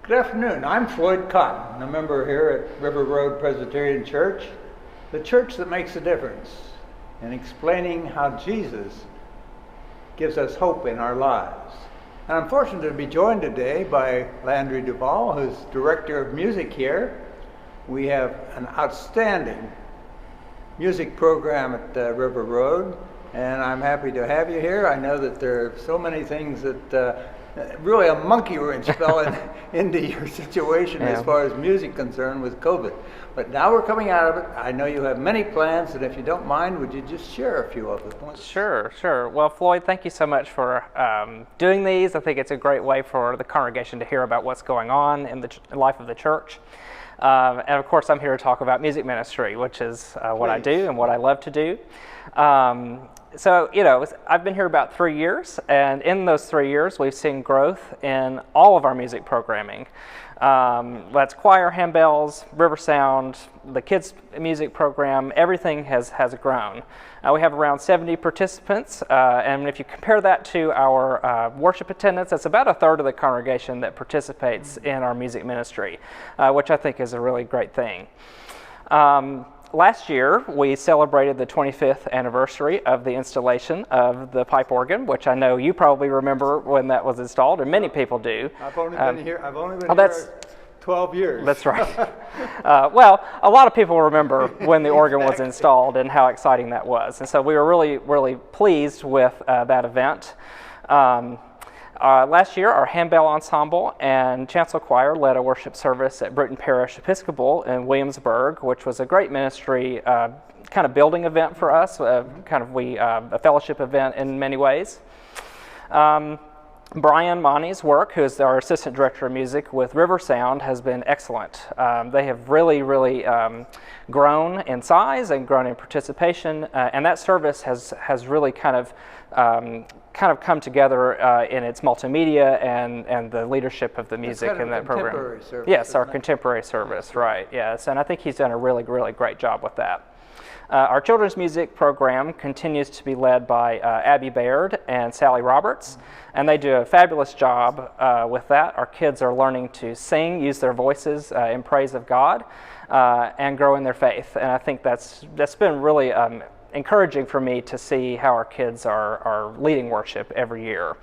Good afternoon. I'm Floyd Cotton, a member here at River Road Presbyterian Church, the church that makes a difference in explaining how Jesus gives us hope in our lives. And I'm fortunate to be joined today by Landry Duvall, who's Director of Music here. We have an outstanding music program at River Road, and I'm happy to have you here. I know that there are so many things that really a monkey wrench fell into your situation as far as music concerned with COVID. But now we're coming out of it. I know you have many plans, and if you don't mind, would you just share a few of them? Sure. Well, Floyd, thank you so much for doing these. I think it's a great way for the congregation to hear about what's going on in the life of the church. And of course, I'm here to talk about music ministry, which is what I do and what I love to do. So, I've been here about 3 years, and in those 3 years, we've seen growth in all of our music programming. That's choir, handbells, River Sound, the kids' music program, everything has grown. We have around 70 participants, and if you compare that to our worship attendance, that's about a third of the congregation that participates in our music ministry, which I think is a really great thing. Last year, we celebrated the 25th anniversary of the installation of the pipe organ, which I know you probably remember when that was installed, or many people do. I've only been here 12 years. That's right. Well, a lot of people remember when the organ was installed and how exciting that was. And so we were really pleased with that event. Last year, our handbell ensemble and chancel choir led a worship service at Bruton Parish Episcopal in Williamsburg, which was a great ministry kind of building event for us, a fellowship event in many ways. Brian Monty's work, who is our Assistant Director of Music with River Sound, has been excellent. They have really grown in size and grown in participation, and that service has really kind of come together in its multimedia and the leadership of the music in that program. Service, yes, our contemporary service, right? Yes, and I think he's done a really great job with that. Our children's music program continues to be led by Abby Baird and Sally Roberts, and they do a fabulous job with that. Our kids are learning to sing, use their voices in praise of God, and grow in their faith. And I think that's been really encouraging for me to see how our kids are leading worship every year.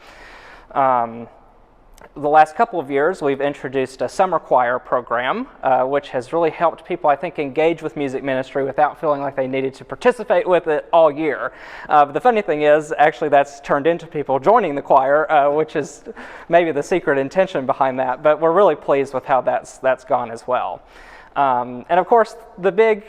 The last couple of years, we've introduced a summer choir program, which has really helped people, I think, engage with music ministry without feeling like they needed to participate with it all year. But the funny thing is, actually, that's turned into people joining the choir, which is maybe the secret intention behind that. But we're really pleased with how that's gone as well. And of course, the big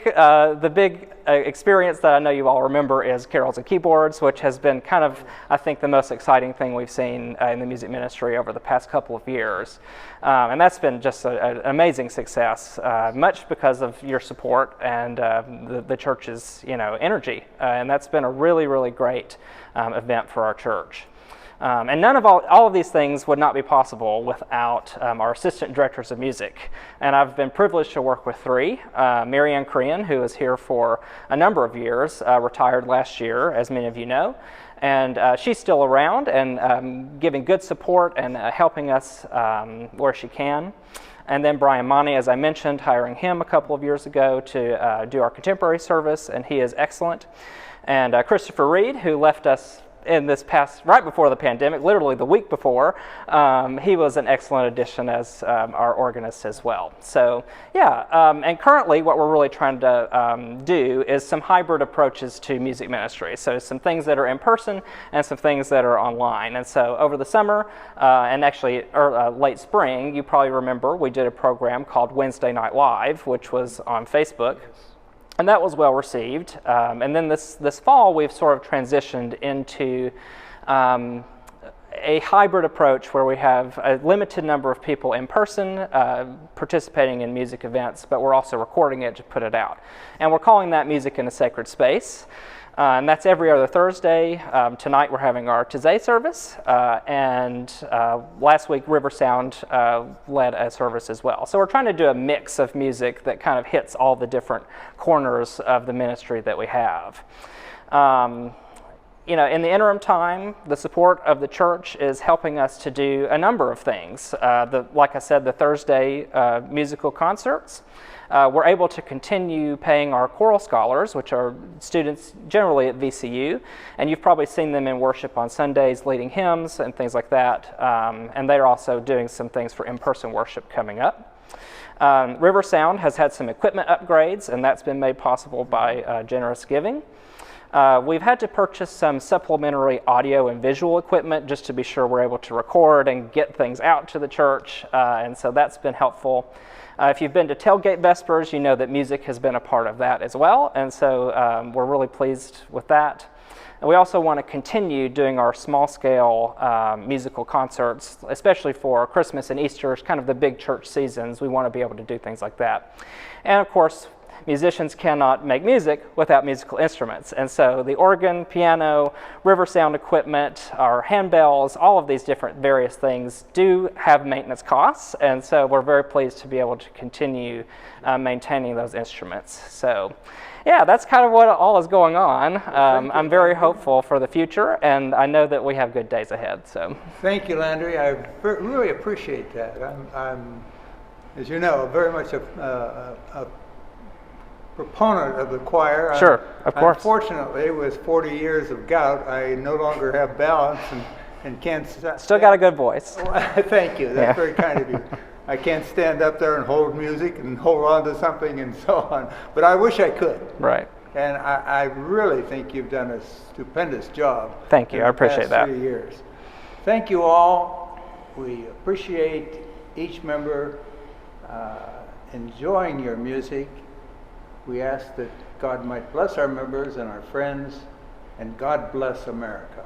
experience that I know you all remember is Carols and Keyboards, which has been kind of, I think, the most exciting thing we've seen in the music ministry over the past couple of years. And that's been just an amazing success, much because of your support and the church's energy. And that's been a really great event for our church. And all of these things would not be possible without our assistant directors of music. And I've been privileged to work with three. Mary Ann Crean, who is here for a number of years, retired last year, as many of you know. And she's still around and giving good support and helping us where she can. And then Brian Monty, as I mentioned, hiring him a couple of years ago to do our contemporary service, and he is excellent. And Christopher Reed, who left us in this past, right before the pandemic, literally the week before, he was an excellent addition as our organist as well. So and currently what we're really trying to do is some hybrid approaches to music ministry. So some things that are in person and some things that are online. And so over the summer and actually late spring, you probably remember we did a program called Wednesday Night Live, which was on Facebook. And that was well received. And then this fall, we've sort of transitioned into a hybrid approach where we have a limited number of people in person participating in music events, but we're also recording it to put it out. And we're calling that Music in a Sacred Space. And that's every other Thursday. Tonight we're having our Taizé service, and last week River Sound led a service as well. So we're trying to do a mix of music that kind of hits all the different corners of the ministry that we have. in the interim time, the support of the church is helping us to do a number of things. Like I said, the Thursday musical concerts. We're able to continue paying our choral scholars, which are students generally at VCU, and you've probably seen them in worship on Sundays leading hymns and things like that, and they're also doing some things for in-person worship coming up. River Sound has had some equipment upgrades, and that's been made possible by generous giving. We've had to purchase some supplementary audio and visual equipment just to be sure we're able to record and get things out to the church, and so that's been helpful. If you've been to Tailgate Vespers, you know that music has been a part of that as well, and so we're really pleased with that. And we also want to continue doing our small-scale musical concerts, especially for Christmas and Easter, kind of the big church seasons. We want to be able to do things like that. And of course, musicians cannot make music without musical instruments. And so the organ, piano, river sound equipment, our handbells, all of these different various things do have maintenance costs. And so we're very pleased to be able to continue maintaining those instruments. So yeah, that's kind of what all is going on. I'm very hopeful for the future, and I know that we have good days ahead. So thank you, Landry. I really appreciate that. I'm, as you know, very much a proponent of the choir. Sure, of course. Unfortunately, with 40 years of gout, I no longer have balance and can't... Still got a good voice. Thank you. That's very kind of you. I can't stand up there and hold music and hold on to something and so on. But I wish I could. Right. And I really think you've done a stupendous job. Thank you. I appreciate that. 3 years. Thank you all. We appreciate each member enjoying your music. We ask that God might bless our members and our friends, and God bless America.